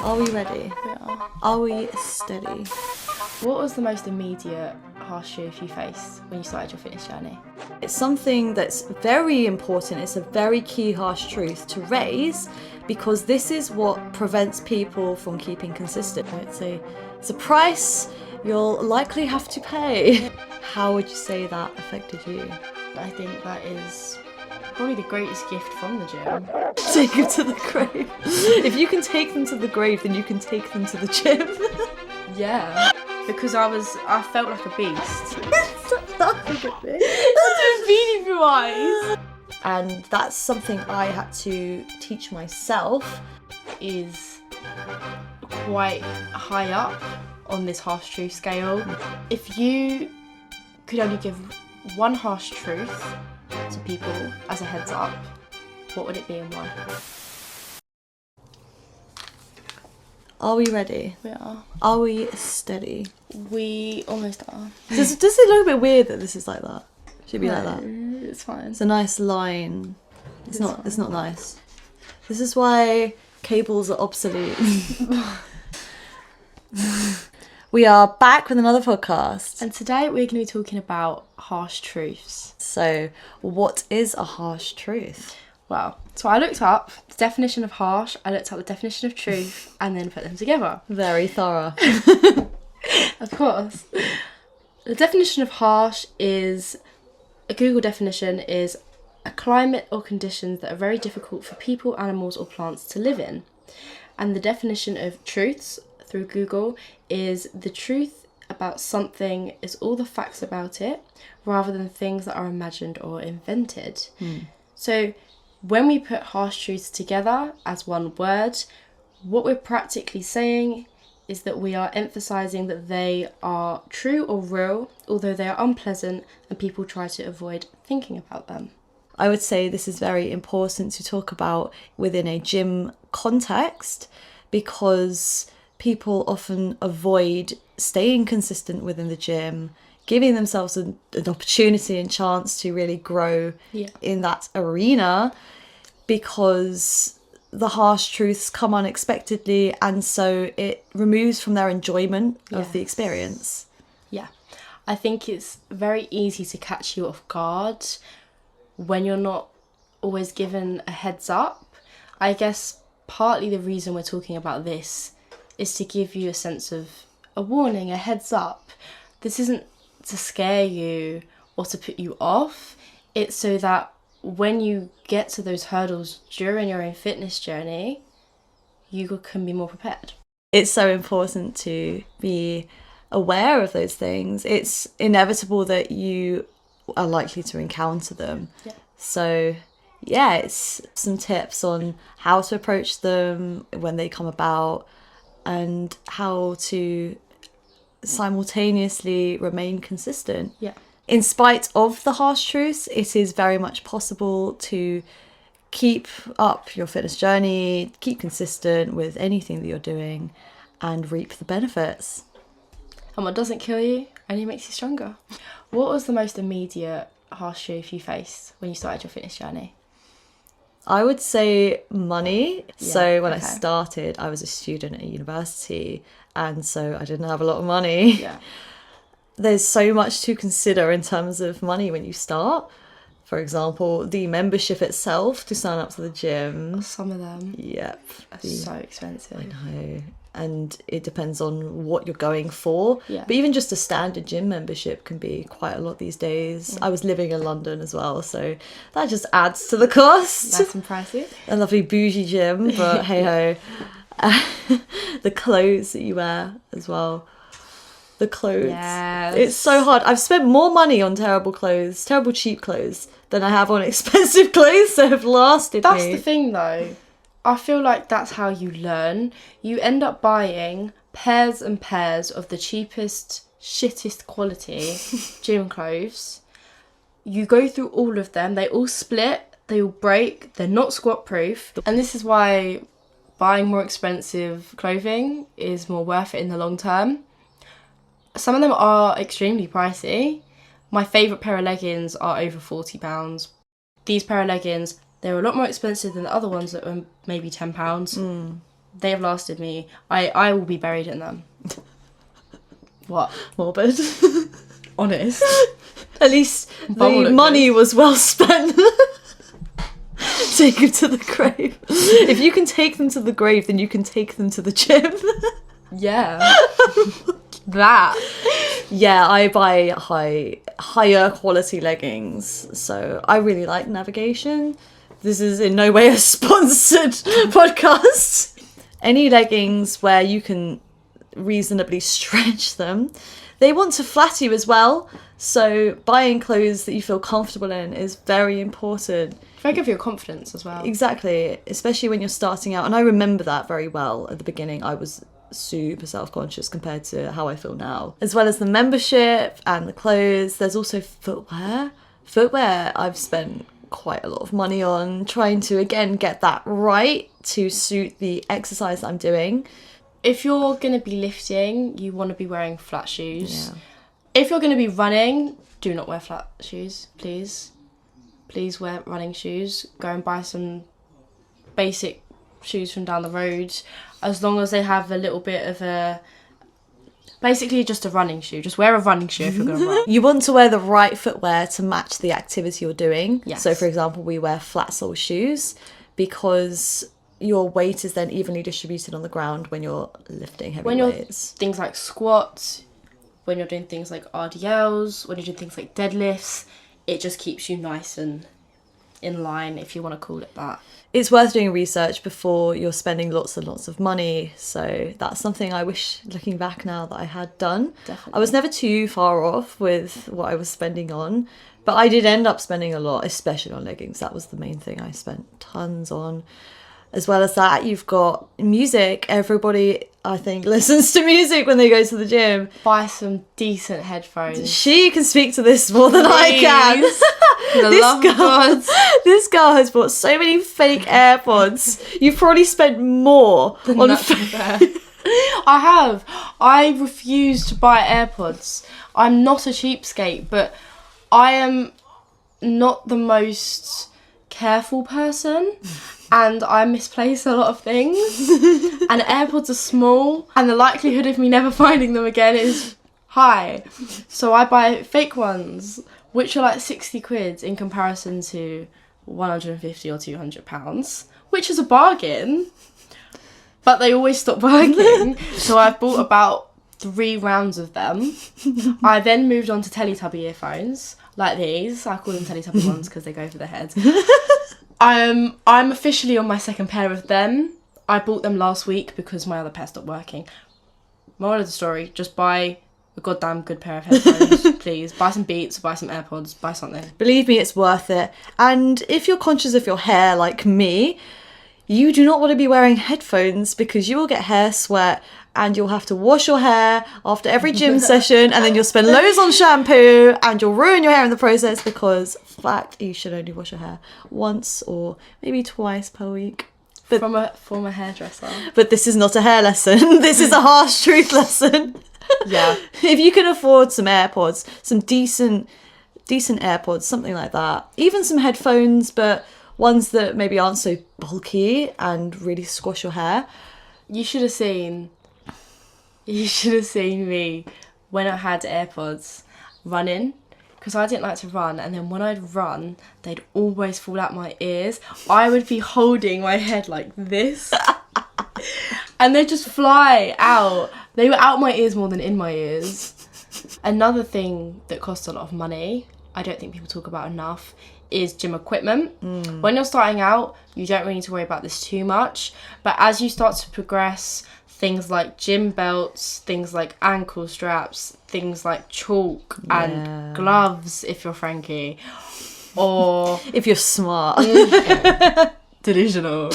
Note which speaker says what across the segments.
Speaker 1: Are we ready?
Speaker 2: We are.
Speaker 1: Are we steady?
Speaker 2: What was the most immediate harsh truth you faced when you started your fitness journey?
Speaker 1: It's something that's very important. It's a very key harsh truth to raise because this is what prevents people from keeping consistent. It's a price you'll likely have to pay. How would you say that affected you?
Speaker 2: I think that is probably the greatest gift from the gym.
Speaker 1: Take them to the grave. If you can take them to the grave, then you can take them to the gym.
Speaker 2: Yeah. Because I felt like a beast.
Speaker 1: Beanie blue eyes. And that's something I had to teach myself.
Speaker 2: Is quite high up on this harsh truth scale. If you could only give one harsh truth to people as a heads up, what would it be and why?
Speaker 1: Are we ready?
Speaker 2: We are.
Speaker 1: Are we steady?
Speaker 2: We almost are.
Speaker 1: Does it look a bit weird that this is like that? Should be like that.
Speaker 2: It's fine.
Speaker 1: It's a nice line. It's not nice. This is why cables are obsolete. We are back with another podcast.
Speaker 2: And today we're going to be talking about harsh truths.
Speaker 1: So, what is a harsh truth?
Speaker 2: Well, so I looked up the definition of harsh, I looked up the definition of truth, and then put them together.
Speaker 1: Very thorough.
Speaker 2: Of course. The definition of harsh is, a Google definition is a climate or conditions that are very difficult for people, animals or plants to live in. And the definition of truths through Google is the truth about something is all the facts about it rather than things that are imagined or invented. So when we put harsh truths together as one word, what we're practically saying is that we are emphasising that they are true or real, although they are unpleasant and people try to avoid thinking about them.
Speaker 1: I would say this is very important to talk about within a gym context because people often avoid staying consistent within the gym, giving themselves an opportunity and chance to really grow in that arena because the harsh truths come unexpectedly and so it removes from their enjoyment of the experience.
Speaker 2: Yeah, I think it's very easy to catch you off guard when you're not always given a heads up. I guess partly the reason we're talking about this is to give you a sense of a warning, a heads up. This isn't to scare you or to put you off. It's so that when you get to those hurdles during your own fitness journey, you can be more prepared.
Speaker 1: It's so important to be aware of those things. It's inevitable that you are likely to encounter them.
Speaker 2: Yeah.
Speaker 1: So it's some tips on how to approach them when they come about and how to simultaneously remain consistent.
Speaker 2: Yeah.
Speaker 1: In spite of the harsh truths, it is very much possible to keep up your fitness journey, keep consistent with anything that you're doing and reap the benefits.
Speaker 2: And what doesn't kill you only makes you stronger. What was the most immediate harsh truth you faced when you started your fitness journey?
Speaker 1: I would say money. So when I
Speaker 2: okay.
Speaker 1: started, I was a student at university and so I didn't have a lot of money.
Speaker 2: Yeah.
Speaker 1: There's so much to consider in terms of money when you start. For example, the membership itself to sign up to the gym.
Speaker 2: Some of them
Speaker 1: Yep.
Speaker 2: are so expensive.
Speaker 1: I know. And it depends on what you're going for.
Speaker 2: Yeah.
Speaker 1: But even just a standard gym membership can be quite a lot these days. I was living in London as well, so that just adds to the cost.
Speaker 2: Nice and pricey.
Speaker 1: A lovely bougie gym, but hey ho. The clothes that you wear as well. The clothes.
Speaker 2: Yes.
Speaker 1: It's so hard. I've spent more money on terrible cheap clothes, than I have on expensive clothes that have lasted
Speaker 2: That's
Speaker 1: me.
Speaker 2: the thing though. I feel like that's how you learn. You end up buying pairs and pairs of the cheapest, shittest quality gym clothes. You go through all of them. They all split. They all break. They're not squat proof. And this is why buying more expensive clothing is more worth it in the long term. Some of them are extremely pricey. My favourite pair of leggings are over £40. These pair of leggings, they're a lot more expensive than the other ones that were maybe £10. They have lasted me. I will be buried in them. What?
Speaker 1: Morbid.
Speaker 2: Honest.
Speaker 1: At least
Speaker 2: Bubble
Speaker 1: the
Speaker 2: look
Speaker 1: money
Speaker 2: good.
Speaker 1: was well spent. Take them to the grave. If you can take them to the grave, then you can take them to the gym.
Speaker 2: Yeah. That.
Speaker 1: Yeah, I buy higher quality leggings, so I really like navigation. This is in no way a sponsored podcast. Any leggings where you can reasonably stretch them. They want to flatter you as well, so buying clothes that you feel comfortable in is very important.
Speaker 2: Very good for your confidence as well.
Speaker 1: Exactly, especially when you're starting out. And I remember that very well at the beginning. I was super self-conscious compared to how I feel now. As well as the membership and the clothes, there's also footwear. Footwear I've spent quite a lot of money on, trying to, again, get that right to suit the exercise that I'm doing.
Speaker 2: If you're going to be lifting, you want to be wearing flat shoes.
Speaker 1: Yeah.
Speaker 2: If you're going to be running, do not wear flat shoes, please. Please wear running shoes. Go and buy some basic shoes from down the road. As long as they have a little bit of a... Basically just a running shoe. Just wear a running shoe if you're going to run.
Speaker 1: You want to wear the right footwear to match the activity you're doing.
Speaker 2: Yes.
Speaker 1: So, for example, we wear flat sole shoes because your weight is then evenly distributed on the ground when you're lifting heavy
Speaker 2: When you're
Speaker 1: weights.
Speaker 2: things like squats, when you're doing things like RDLs, when you're doing things like deadlifts, it just keeps you nice and in line, if you want to call it that.
Speaker 1: It's worth doing research before you're spending lots and lots of money. So that's something I wish, looking back now, that I had done.
Speaker 2: Definitely.
Speaker 1: I was never too far off with what I was spending on, but I did end up spending a lot, especially on leggings. That was the main thing I spent tons on. As well as that, you've got music. Everybody, I think, listens to music when they go to the gym.
Speaker 2: Buy some decent headphones.
Speaker 1: She can speak to this more than I can.
Speaker 2: For the love of God.
Speaker 1: This girl has bought so many fake AirPods. You've probably spent more on
Speaker 2: I have. I refuse to buy AirPods. I'm not a cheapskate, but I am not the most careful person. And I misplace a lot of things. And AirPods are small. And the likelihood of me never finding them again is high. So I buy fake ones, which are like 60 quid in comparison to 150 or 200 pounds, which is a bargain. But they always stop working. So I've bought about 3 rounds of them. I then moved on to Teletubby earphones, like these. I call them Teletubby ones because they go for the head. I'm officially on my second pair of them. I bought them last week because my other pair stopped working. Moral of the story, just buy a goddamn good pair of headphones, please. Buy some Beats, buy some AirPods, buy something.
Speaker 1: Believe me, it's worth it. And if you're conscious of your hair like me, you do not want to be wearing headphones because you will get hair sweat and you'll have to wash your hair after every gym session, and then you'll spend loads on shampoo and you'll ruin your hair in the process because, fact, you should only wash your hair once or maybe twice per week. But,
Speaker 2: From a former hairdresser.
Speaker 1: but this is not a hair lesson. This is a harsh truth lesson.
Speaker 2: Yeah.
Speaker 1: If you can afford some AirPods, some decent AirPods, something like that. Even some headphones, but ones that maybe aren't so bulky and really squash your hair.
Speaker 2: You should have seen me when I had AirPods running, because I didn't like to run, and then when I'd run, they'd always fall out my ears. I would be holding my head like this, and they'd just fly out. They were out my ears more than in my ears. Another thing that costs a lot of money, I don't think people talk about enough, is gym equipment. When you're starting out, you don't really need to worry about this too much, but as you start to progress, things like gym belts, things like ankle straps, things like chalk and gloves if you're Frankie, or
Speaker 1: If you're smart.
Speaker 2: delusional.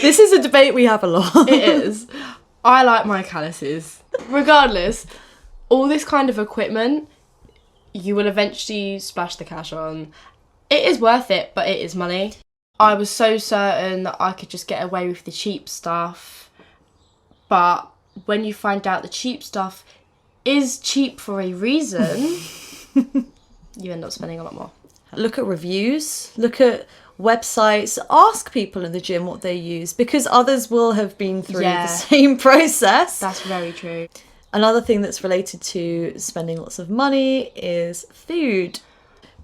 Speaker 1: This is a debate we have a lot.
Speaker 2: It is. I like my calluses. Regardless, all this kind of equipment, you will eventually splash the cash on. It is worth it, but it is money. I was so certain that I could just get away with the cheap stuff. But when you find out the cheap stuff is cheap for a reason, you end up spending a lot more.
Speaker 1: Look at reviews. Look at websites. Ask people in the gym what they use, because others will have been through
Speaker 2: Yeah.
Speaker 1: the same process.
Speaker 2: That's very true.
Speaker 1: Another thing that's related to spending lots of money is food.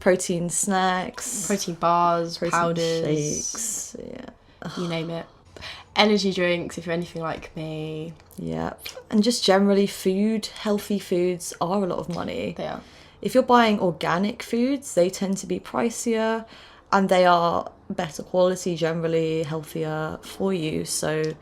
Speaker 1: Protein snacks.
Speaker 2: Protein bars,
Speaker 1: protein
Speaker 2: powders,
Speaker 1: shakes. Yeah.
Speaker 2: you name it. Energy drinks, if you're anything like me.
Speaker 1: Yeah. And just generally food, healthy foods are a lot of money.
Speaker 2: They are.
Speaker 1: If you're buying organic foods, they tend to be pricier and they are better quality, generally healthier for you. So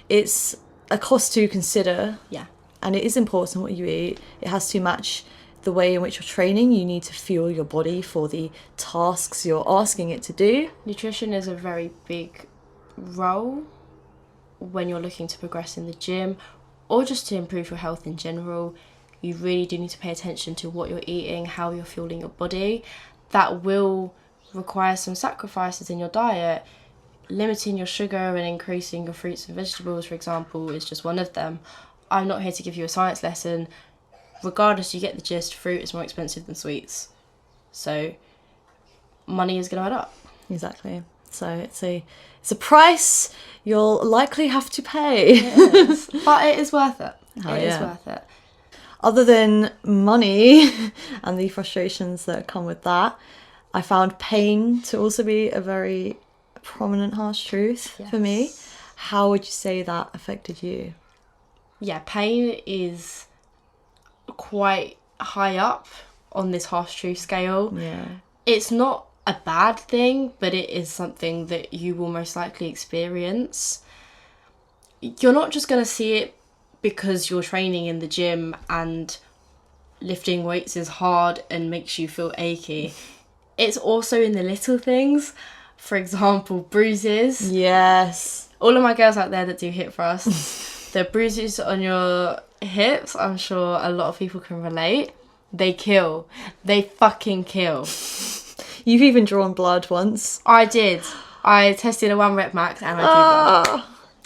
Speaker 1: it's a cost to consider.
Speaker 2: Yeah.
Speaker 1: And it is important what you eat. It has to match the way in which you're training. You need to fuel your body for the tasks you're asking it to do.
Speaker 2: Nutrition is a very big role when you're looking to progress in the gym or just to improve your health in general. You really do need to pay attention to what you're eating, how you're fueling your body. That will require some sacrifices in your diet. Limiting your sugar and increasing your fruits and vegetables, for example, is just one of them. I'm not here to give you a science lesson. Regardless, you get the gist, fruit is more expensive than sweets. So money is going to add up.
Speaker 1: Exactly. So it's a price you'll likely have to pay.
Speaker 2: It is. But it is worth it.
Speaker 1: Oh,
Speaker 2: It is
Speaker 1: yeah.
Speaker 2: worth it.
Speaker 1: Other than money and the frustrations that come with that, I found pain to also be a very prominent, harsh truth for me.
Speaker 2: Yes.
Speaker 1: How would you say that affected you?
Speaker 2: Yeah, pain is quite high up on this harsh truth scale.
Speaker 1: Yeah.
Speaker 2: It's not a bad thing, but it is something that you will most likely experience. You're not just going to see it because you're training in the gym and lifting weights is hard and makes you feel achy. It's also in the little things. For example, bruises.
Speaker 1: Yes.
Speaker 2: All of my girls out there that do hip thrusts, the bruises on your hips, I'm sure a lot of people can relate. They kill. They fucking kill.
Speaker 1: You've even drawn blood once.
Speaker 2: I did. I tested a 1 rep max and I drew blood.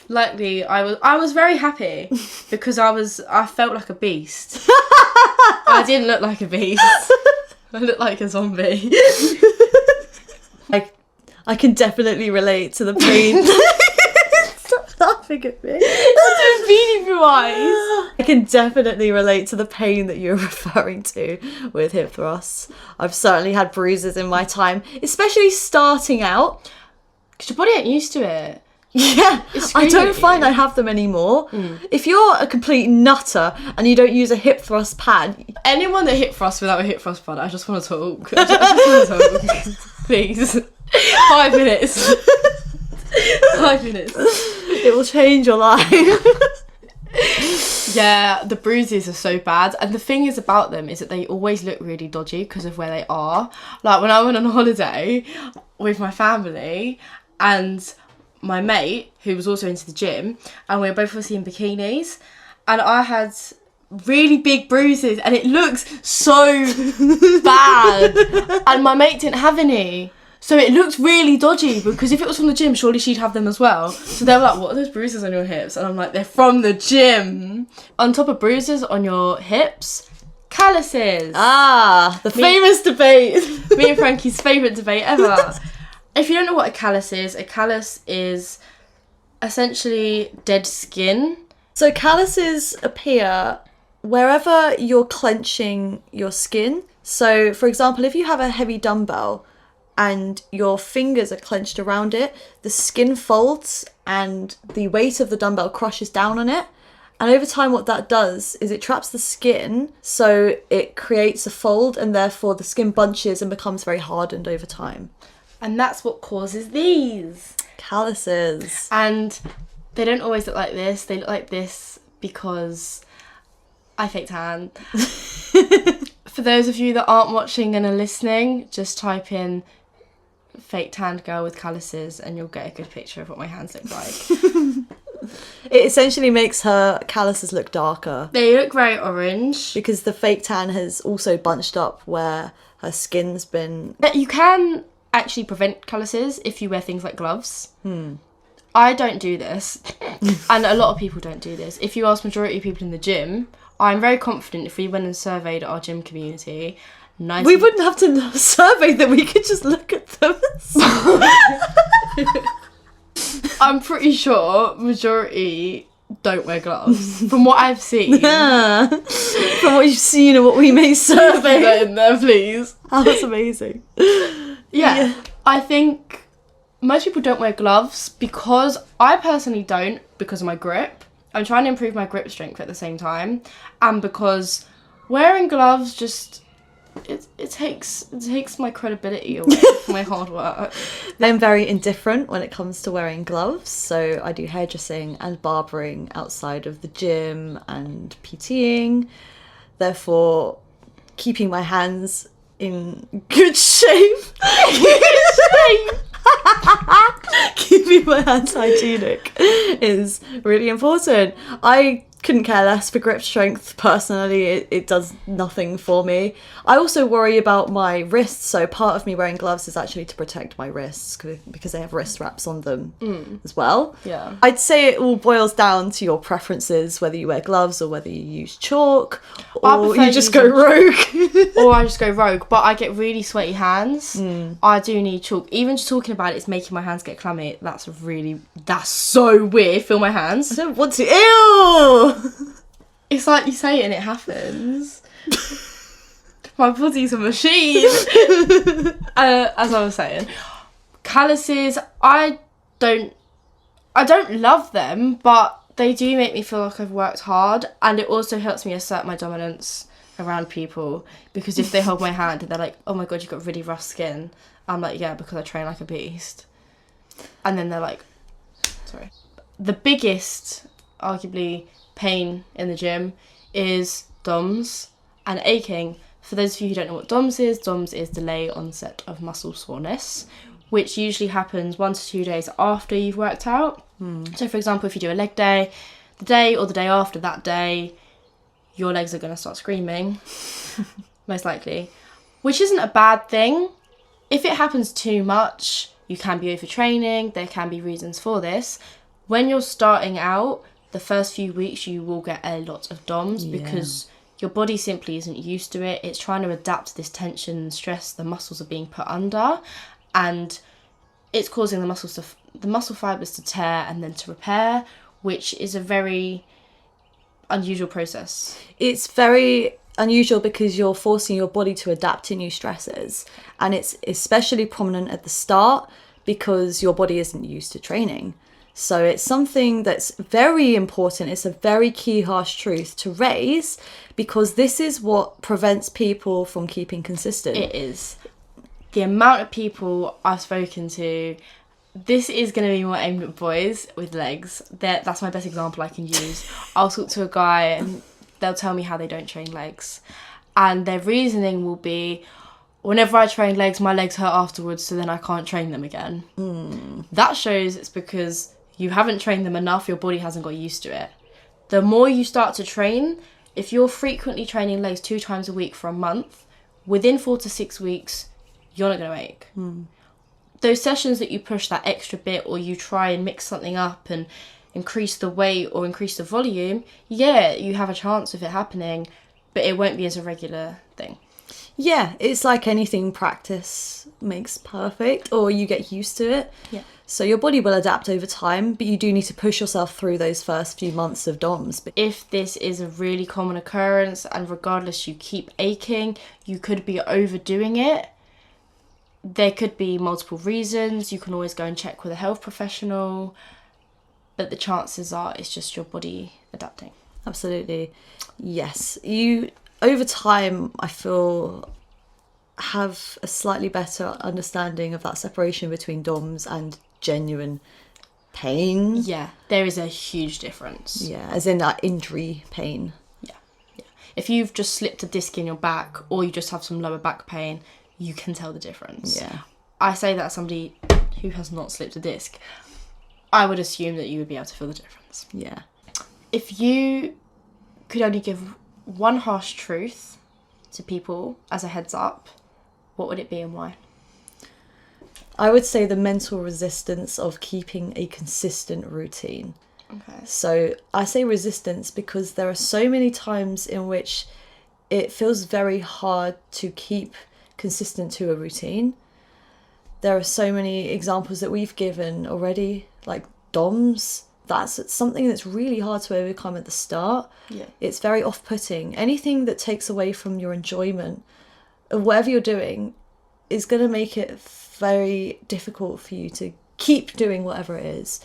Speaker 2: Luckily, I was very happy because I felt like a beast. I didn't look like a beast. I looked like a zombie.
Speaker 1: I can definitely relate to the pain. Stop laughing at me.
Speaker 2: I'm beating your eyes.
Speaker 1: I can definitely relate to the pain that you're referring to with hip thrusts. I've certainly had bruises in my time, especially starting out.
Speaker 2: Because your body ain't used to it.
Speaker 1: Yeah,
Speaker 2: It's
Speaker 1: I don't
Speaker 2: screaming at
Speaker 1: find
Speaker 2: you.
Speaker 1: I have them anymore. If you're a complete nutter and you don't use a hip thrust pad,
Speaker 2: Anyone that hip thrusts without a hip thrust pad, I just want to talk. I just want to talk. Please. 5 minutes. 5 minutes.
Speaker 1: it will change your life.
Speaker 2: Yeah, the bruises are so bad. And the thing is about them is that they always look really dodgy because of where they are. Like when I went on holiday with my family and my mate, who was also into the gym, and we were both obviously in bikinis, and I had really big bruises and it looks so bad. And my mate didn't have any. So it looked really dodgy because if it was from the gym, surely she'd have them as well. So they were like, what are those bruises on your hips? And I'm like, they're from the gym. On top of bruises on your hips, calluses.
Speaker 1: The famous debate.
Speaker 2: Me and Frankie's favourite debate ever. If you don't know what a callus is essentially dead skin.
Speaker 1: So calluses appear wherever you're clenching your skin. So, for example, if you have a heavy dumbbell and your fingers are clenched around it, the skin folds and the weight of the dumbbell crushes down on it. And over time, what that does is it traps the skin, so it creates a fold, and therefore the skin bunches and becomes very hardened over time.
Speaker 2: And that's what causes these.
Speaker 1: Calluses.
Speaker 2: And they don't always look like this. They look like this because I fake tan. For those of you that aren't watching and are listening, just type in fake tanned girl with calluses and you'll get a good picture of what my hands look like.
Speaker 1: It essentially makes her calluses look darker
Speaker 2: They look very orange.
Speaker 1: because the fake tan has also bunched up where her skin's been.
Speaker 2: You can actually prevent calluses if you wear things like gloves. I don't do this, and a lot of people don't do this. If you ask majority of people in the gym, I'm very confident if we went and surveyed our gym community,
Speaker 1: We wouldn't have to survey them. We could just look at them.
Speaker 2: I'm pretty sure majority don't wear gloves from what I've seen.
Speaker 1: From what you've seen and what we may survey.
Speaker 2: That in there, please.
Speaker 1: Oh, that's amazing.
Speaker 2: Yeah, I think most people don't wear gloves because I personally don't, because of my grip. I'm trying to improve my grip strength at the same time, and because wearing gloves just it takes my credibility away from my hard work.
Speaker 1: I'm very indifferent when it comes to wearing gloves, so I do hairdressing and barbering outside of the gym and PTing. Therefore, keeping my hands in good shape. Keeping my hands hygienic is really important. I couldn't care less for grip strength personally. It does nothing for me. I also worry about my wrists, so part of me wearing gloves is actually to protect my wrists because they have wrist wraps on them as well.
Speaker 2: Yeah,
Speaker 1: I'd say it all boils down to your preferences, whether you wear gloves or whether you use chalk or you just go rogue.
Speaker 2: Or I just go rogue, but I get really sweaty hands. I do need chalk. Even just talking about it's making my hands get clammy. That's so weird. Feel my hands.
Speaker 1: I don't want to. Ew!
Speaker 2: It's like you say it and it happens. My body's a machine. As I was saying, calluses, I don't love them, but they do make me feel like I've worked hard, and it also helps me assert my dominance around people, because if they hold my hand and they're like, oh my god, you've got really rough skin, I'm like, yeah, because I train like a beast. And then they're like, sorry. The biggest, arguably, pain in the gym is DOMS and aching. For those of you who don't know what DOMS is delay onset of muscle soreness, which usually happens 1 to 2 days after you've worked out. So for example, if you do a leg day, the day or the day after that day, your legs are going to start screaming, most likely, which isn't a bad thing. If it happens too much, you can be overtraining, there can be reasons for this. When you're starting out, the first few weeks you will get a lot of DOMS because your body simply isn't used to it. It's trying to adapt to this tension and stress the muscles are being put under, and it's causing the muscle fibers to tear and then to repair, which is a very unusual process.
Speaker 1: It's very unusual because you're forcing your body to adapt to new stresses, and it's especially prominent at the start because your body isn't used to training. So it's something that's very important. It's a very key, harsh truth to raise, because this is what prevents people from keeping consistent.
Speaker 2: It is. The amount of people I've spoken to, this is going to be more aimed at boys with legs. That's my best example I can use. I'll talk to a guy and they'll tell me how they don't train legs. And their reasoning will be, whenever I train legs, my legs hurt afterwards, so then I can't train them again. That shows it's because you haven't trained them enough, your body hasn't got used to it. The more you start to train, if you're frequently training legs 2 times a week for a month, within 4 to 6 weeks, you're not going to ache. Those sessions that you push that extra bit, or you try and mix something up and increase the weight or increase the volume, yeah, you have a chance of it happening, but it won't be as a regular thing.
Speaker 1: Yeah, it's like anything, practice makes perfect, or you get used to it.
Speaker 2: Yeah.
Speaker 1: So your body will adapt over time, but you do need to push yourself through those first few months of DOMS.
Speaker 2: If this is a really common occurrence and regardless you keep aching, you could be overdoing it. There could be multiple reasons. You can always go and check with a health professional, but the chances are it's just your body adapting.
Speaker 1: Absolutely. Yes. You, over time, I feel, have a slightly better understanding of that separation between DOMS and genuine pain.
Speaker 2: Yeah, there is a huge difference.
Speaker 1: Yeah, as in that injury pain.
Speaker 2: Yeah. If you've just slipped a disc in your back or you just have some lower back pain, you can tell the difference.
Speaker 1: Yeah.
Speaker 2: I say that as somebody who has not slipped a disc, I would assume that you would be able to feel the difference.
Speaker 1: Yeah.
Speaker 2: If you could only give one harsh truth to people as a heads up, what would it be and why?
Speaker 1: I would say the mental resistance of keeping a consistent routine.
Speaker 2: Okay.
Speaker 1: So I say resistance because there are so many times in which it feels very hard to keep consistent to a routine. There are so many examples that we've given already, like DOMS. That's something that's really hard to overcome at the start.
Speaker 2: Yeah.
Speaker 1: It's very off-putting. Anything that takes away from your enjoyment of whatever you're doing is going to make it very difficult for you to keep doing whatever it is.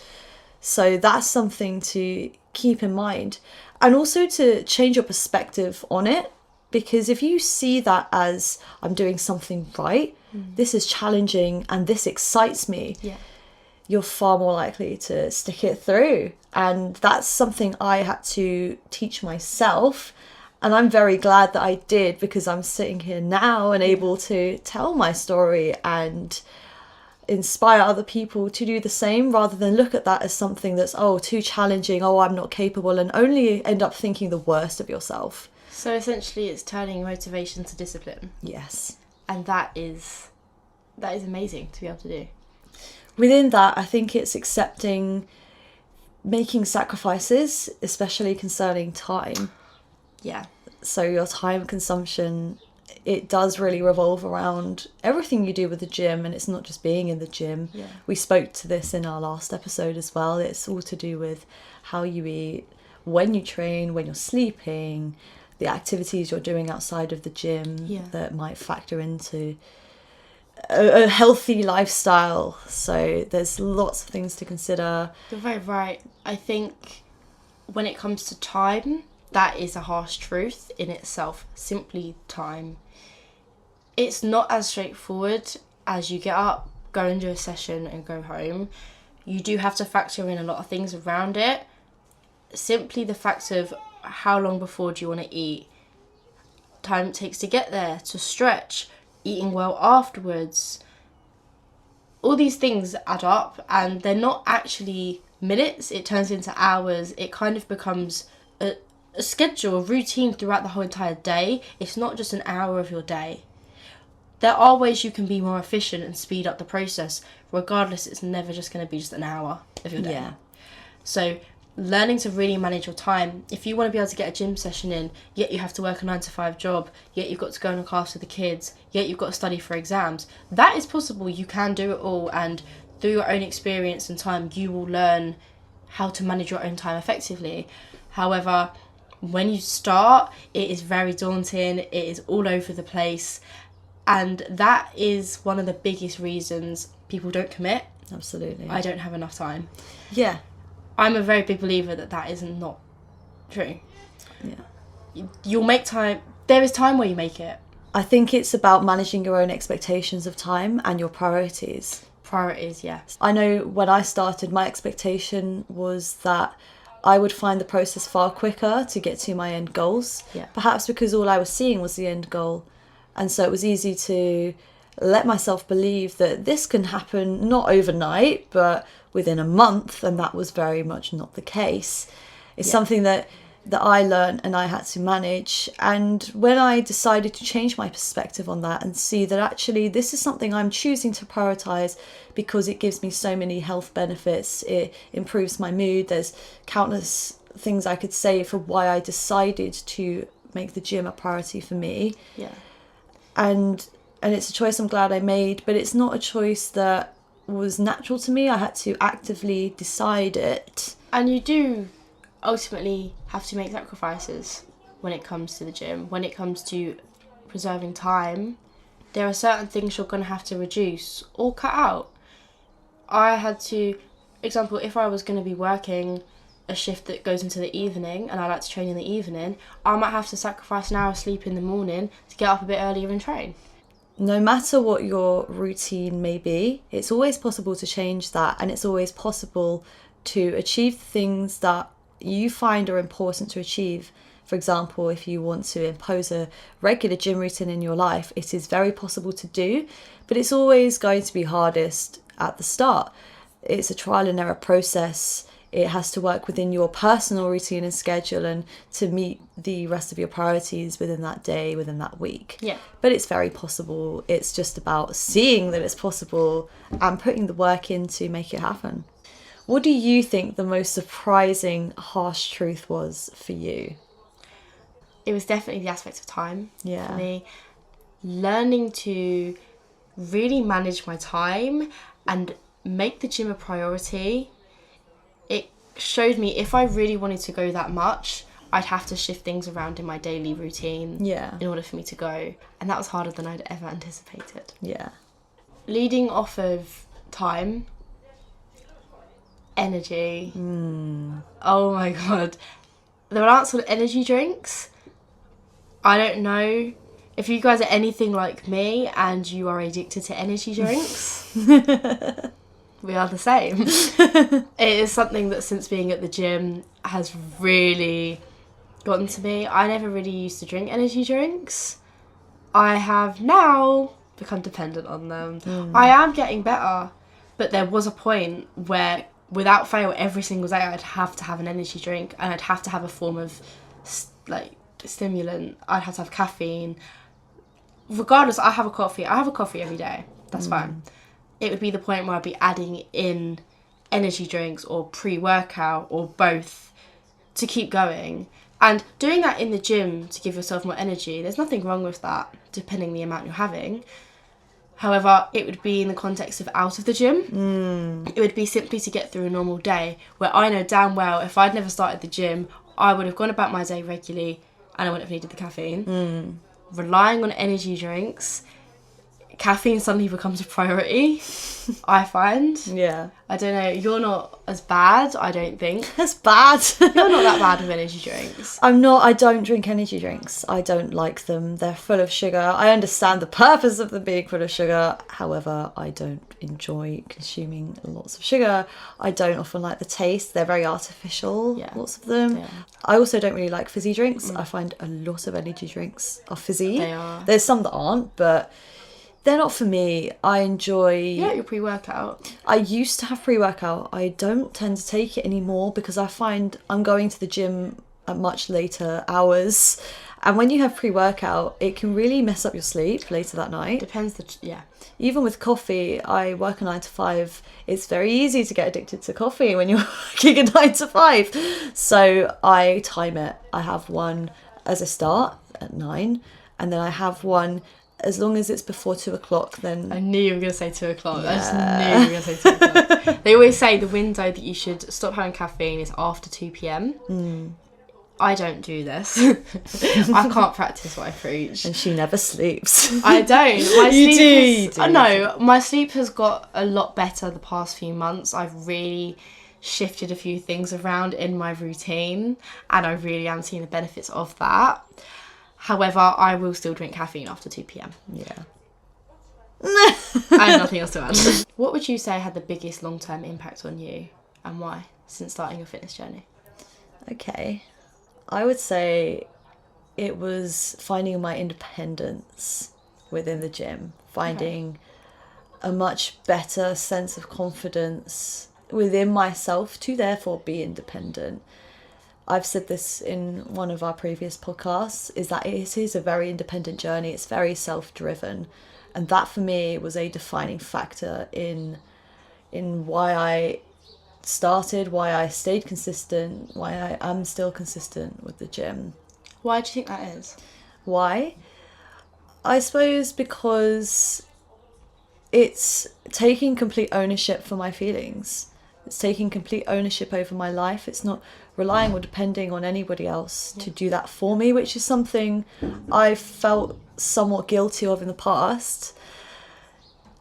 Speaker 1: So that's something to keep in mind. And also to change your perspective on it. Because if you see that as, I'm doing something right, this is challenging and this excites me, you're far more likely to stick it through. And that's something I had to teach myself. And I'm very glad that I did, because I'm sitting here now and able to tell my story and inspire other people to do the same, rather than look at that as something that's, too challenging, I'm not capable, and only end up thinking the worst of yourself.
Speaker 2: So essentially it's turning motivation to discipline.
Speaker 1: Yes.
Speaker 2: And that is amazing to be able to do.
Speaker 1: Within that, I think it's accepting making sacrifices, especially concerning time.
Speaker 2: Yeah.
Speaker 1: So your time consumption, it does really revolve around everything you do with the gym, and it's not just being in the gym.
Speaker 2: Yeah.
Speaker 1: We spoke to this in our last episode as well. It's all to do with how you eat, when you train, when you're sleeping, the activities you're doing outside of the gym that might factor into a healthy lifestyle. So there's lots of things to consider.
Speaker 2: You're very right. I think when it comes to time, that is a harsh truth in itself. Simply time. It's not as straightforward as you get up, go and do a session and go home. You do have to factor in a lot of things around it. Simply the fact of how long before do you want to eat, time it takes to get there, to stretch, eating well afterwards. All these things add up, and they're not actually minutes. It turns into hours. It kind of becomes a schedule, a routine throughout the whole entire day. It's not just an hour of your day. There are ways you can be more efficient and speed up the process. Regardless, it's never just going to be just an hour of your day.
Speaker 1: Yeah.
Speaker 2: So learning to really manage your time. If you want to be able to get a gym session in, yet you have to work a 9-to-5 job, yet you've got to go and look after the kids, yet you've got to study for exams, that is possible. You can do it all, and through your own experience and time, you will learn how to manage your own time effectively. However, when you start, it is very daunting. It is all over the place, and that is one of the biggest reasons people don't commit.
Speaker 1: Absolutely.
Speaker 2: I don't have enough time.
Speaker 1: Yeah.
Speaker 2: I'm a very big believer that is not true.
Speaker 1: Yeah.
Speaker 2: You'll make time. There is time where you make it.
Speaker 1: I think it's about managing your own expectations of time and your priorities.
Speaker 2: Priorities, yes.
Speaker 1: I know when I started, my expectation was that I would find the process far quicker to get to my end goals.
Speaker 2: Yeah.
Speaker 1: Perhaps because all I was seeing was the end goal. And so it was easy to let myself believe that this can happen not overnight, but within a month, and that was very much not the case. It's something that I learned and I had to manage. And when I decided to change my perspective on that and see that actually this is something I'm choosing to prioritize because it gives me so many health benefits, it improves my mood, there's countless things I could say for why I decided to make the gym a priority for me.
Speaker 2: Yeah.
Speaker 1: And it's a choice I'm glad I made, but it's not a choice that was natural to me. I had to actively decide it.
Speaker 2: And you do ultimately have to make sacrifices when it comes to the gym. When it comes to preserving time, there are certain things you're going to have to reduce or cut out. I had to, example, if I was going to be working a shift that goes into the evening and I like to train in the evening, I might have to sacrifice an hour of sleep in the morning to get up a bit earlier and train.
Speaker 1: No matter what your routine may be, it's always possible to change that, and it's always possible to achieve the things that you find are important to achieve. For example, if you want to impose a regular gym routine in your life, it is very possible to do, but it's always going to be hardest at the start. It's a trial and error process. It has to work within your personal routine and schedule and to meet the rest of your priorities within that day, within that week.
Speaker 2: Yeah.
Speaker 1: But it's very possible. It's just about seeing that it's possible and putting the work in to make it happen. What do you think the most surprising, harsh truth was for you?
Speaker 2: it was definitely the aspect of time
Speaker 1: Yeah.
Speaker 2: for me. Learning to really manage my time and make the gym a priority. It showed me if I really wanted to go that much, I'd have to shift things around in my daily routine
Speaker 1: Yeah.
Speaker 2: in order for me to go. And that was harder than I'd ever anticipated.
Speaker 1: Yeah.
Speaker 2: Leading off of time, energy. Oh my God. The rants on energy drinks, I don't know if you guys are anything like me and you are addicted to energy drinks. We are the same. It is something that since being at the gym has really gotten to me. I never really used to drink energy drinks. I have now become dependent on them. I am getting better, but there was a point where without fail every single day I'd have to have an energy drink and I'd have to have a form of stimulant. I'd have to have caffeine. Regardless, I have a coffee every day. That's fine. It would be the point where I'd be adding in energy drinks or pre-workout or both to keep going. And doing that in the gym to give yourself more energy, there's nothing wrong with that, depending the amount you're having. However, it would be in the context of out of the gym. It would be simply to get through a normal day, where I know damn well if I'd never started the gym, I would have gone about my day regularly and I wouldn't have needed the caffeine. Relying on energy drinks, caffeine suddenly becomes a priority, I find.
Speaker 1: Yeah.
Speaker 2: I don't know, you're not as bad, I don't think.
Speaker 1: That's bad.
Speaker 2: You're not that bad with energy drinks.
Speaker 1: I don't drink energy drinks. I don't like them. They're full of sugar. I understand the purpose of them being full of sugar. However, I don't enjoy consuming lots of sugar. I don't often like the taste. They're very artificial, lots of them.
Speaker 2: Yeah.
Speaker 1: I also don't really like fizzy drinks. I find a lot of energy drinks are fizzy.
Speaker 2: They are.
Speaker 1: There's some that aren't, but they're not for me. I enjoy...
Speaker 2: Yeah, your pre-workout.
Speaker 1: I used to have pre-workout. I don't tend to take it anymore because I find I'm going to the gym at much later hours. And when you have pre-workout, it can really mess up your sleep later that night.
Speaker 2: Depends
Speaker 1: Even with coffee, I work a 9 to 5. It's very easy to get addicted to coffee when you're working a 9 to 5. So I time it. I have one as a start at 9. And then I have one... as long as it's before 2 o'clock, then...
Speaker 2: I knew you were going to say 2 o'clock. I just knew you were going to say 2 o'clock. They always say the window that you should stop having caffeine is after 2 p.m. I don't do this. I can't practice what I preach.
Speaker 1: And she never sleeps.
Speaker 2: I don't. My
Speaker 1: You
Speaker 2: sleep
Speaker 1: do.
Speaker 2: No, my sleep has got a lot better the past few months. I've really shifted a few things around in my routine and I really am seeing the benefits of that. However, I will still drink caffeine after 2 p.m.
Speaker 1: Yeah.
Speaker 2: I have nothing else to add. What would you say had the biggest long-term impact on you and why since starting your fitness journey?
Speaker 1: Okay. I would say it was finding my independence within the gym. Finding a much better sense of confidence within myself to therefore be independent. I've said this in one of our previous podcasts, is that it is a very independent journey. It's very self-driven. And that for me was a defining factor in why I started, why I stayed consistent, why I am still consistent with the gym.
Speaker 2: Why do you think that is?
Speaker 1: Why? I suppose because it's taking complete ownership for my feelings. It's taking complete ownership over my life. It's not relying or depending on anybody else to do that for me, which is something I felt somewhat guilty of in the past.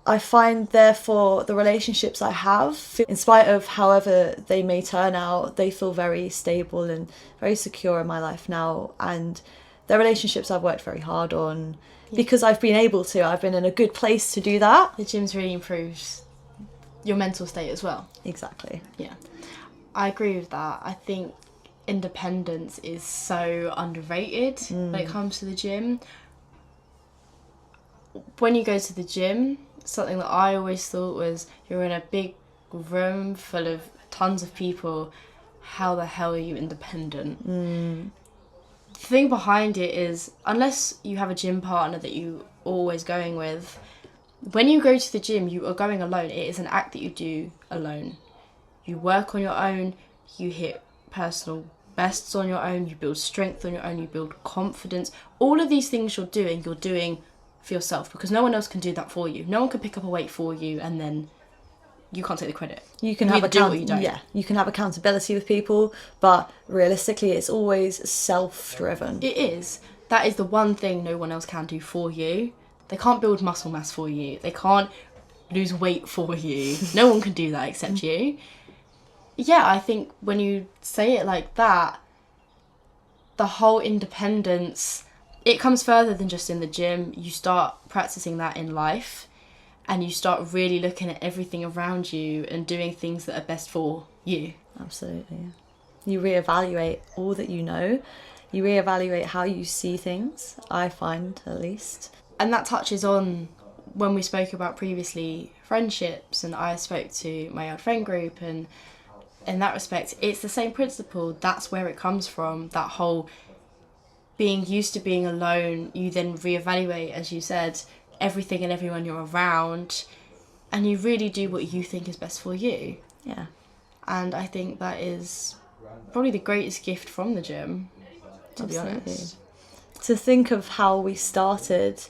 Speaker 1: I find, therefore, the relationships I have, in spite of however they may turn out, they feel very stable and very secure in my life now. And they're relationships I've worked very hard on because I've been able to. I've been in a good place to do that.
Speaker 2: The gym's really improved your mental state as well.
Speaker 1: Exactly.
Speaker 2: Yeah. I agree with that. I think independence is so underrated when it comes to the gym. When you go to the gym, something that I always thought was you're in a big room full of tons of people. How the hell are you independent? The thing behind it is, unless you have a gym partner that you're always going with, when you go to the gym, you are going alone. It is an act that you do alone. You work on your own, you hit personal bests on your own, you build strength on your own, you build confidence. All of these things you're doing for yourself, because no one else can do that for you. No one can pick up a weight for you and then you can't take the credit.
Speaker 1: You can
Speaker 2: either do it or you don't.
Speaker 1: Yeah, you can have accountability with people, but realistically it's always self-driven.
Speaker 2: It is. That is the one thing no one else can do for you. They can't build muscle mass for you. They can't lose weight for you. No one can do that except you. Yeah, I think when you say it like that, the whole independence, it comes further than just in the gym. You start practicing that in life, and you start really looking at everything around you and doing things that are best for you.
Speaker 1: Absolutely. You reevaluate all that you know. You reevaluate how you see things, I find, at least.
Speaker 2: And that touches on when we spoke about previously friendships, and I spoke to my old friend group, and in that respect, it's the same principle. That's where it comes from. That whole being used to being alone, you then reevaluate, as you said, everything and everyone you're around, and you really do what you think is best for you.
Speaker 1: Yeah.
Speaker 2: And I think that is probably the greatest gift from the gym, to
Speaker 1: Absolutely.
Speaker 2: be honest.
Speaker 1: To think of how we started,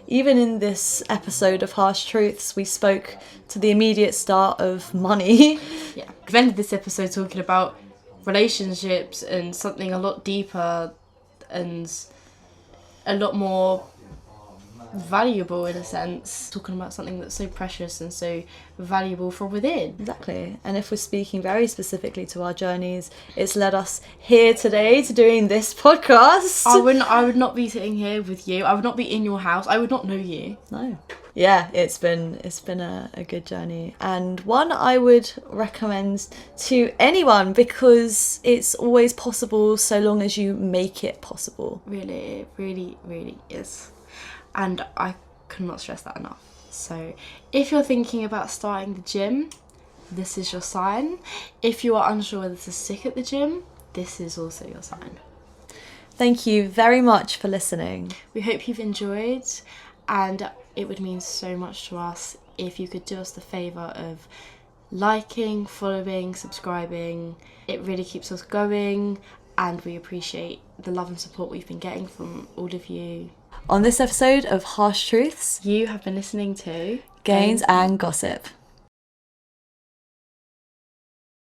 Speaker 1: even in this episode of Harsh Truths, we spoke to the immediate start of money.
Speaker 2: Yeah. We've ended this episode talking about relationships and something a lot deeper and a lot more valuable, in a sense, talking about something that's so precious and so valuable from within.
Speaker 1: Exactly. And if we're speaking very specifically to our journeys, it's led us here today to doing this podcast.
Speaker 2: I would not be sitting here with you. I would not be in your house. I would not know you.
Speaker 1: No. Yeah, it's been a good journey, and one I would recommend to anyone, because it's always possible so long as you make it possible.
Speaker 2: Really, it really, really is. And I cannot stress that enough. So if you're thinking about starting the gym, this is your sign. If you are unsure whether to stick at the gym, this is also your sign.
Speaker 1: Thank you very much for listening.
Speaker 2: We hope you've enjoyed, and it would mean so much to us if you could do us the favour of liking, following, subscribing. It really keeps us going, and we appreciate the love and support we've been getting from all of you.
Speaker 1: On this episode of Harsh Truths,
Speaker 2: You have been listening to
Speaker 1: Gains and Gossip.